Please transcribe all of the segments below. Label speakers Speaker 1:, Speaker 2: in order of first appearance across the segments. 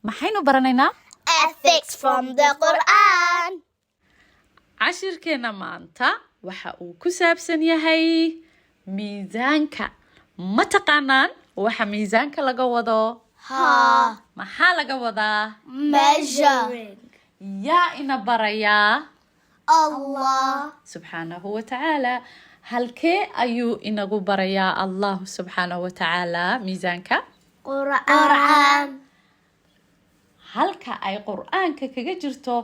Speaker 1: maxaynu baranaynaa
Speaker 2: Ethics from the Quran.
Speaker 1: cashirkeena maanta waxa uu ku saabsan yahay miisaanka ma taqaanaan waxa miisaanka laga wado maxaa laga wadaa
Speaker 2: Measuring.
Speaker 1: yaa ina barayaa
Speaker 2: Allah.
Speaker 1: subxaanahu watacaala halkee ayuu inagu barayaa allah subxaanahu watacaala miisaanka
Speaker 2: Quran.
Speaker 1: halka ay qur'aanka kaga jirto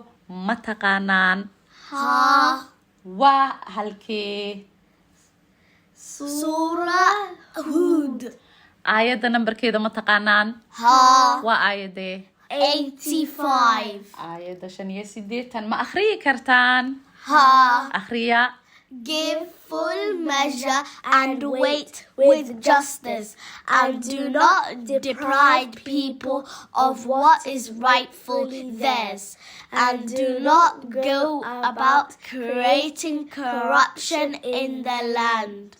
Speaker 1: ma taqaanaan
Speaker 2: Ha.
Speaker 1: waa halkee
Speaker 2: Surah Hud.
Speaker 1: aayadda nambarkeeda ma taqaanaan
Speaker 2: Ha.
Speaker 1: waa aayadee
Speaker 2: 85.
Speaker 1: aayadda 58 ma akhriyi kartaan
Speaker 2: Ha.
Speaker 1: akhriya
Speaker 2: Give full measure and weight with justice, and do not deprive people of what is rightfully theirs, and do not go about creating corruption in the land.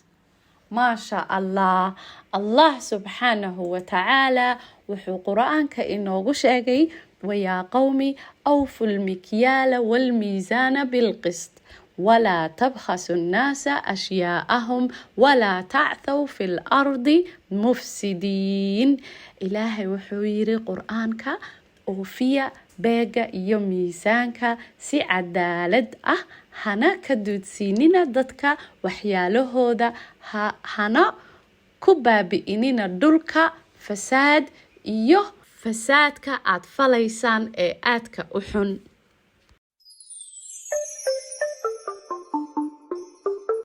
Speaker 1: ما شاء الله الله سبحانه وتعالى وحو قرآنك إنه شاقي ويا قومي أوفوا المكيال والميزان بالقسط ولا تبخسوا الناس أشياءهم ولا تعثوا في الأرض مفسدين إلهي وحويري قرآنك وفيا beega iyo miisaanka si cadaalad ah hana ka duudsiinina dadka waxyaalahooda hana ku baabi'inina dhulka fasaad iyo fasaadka aad falaysaan ee aadka u xun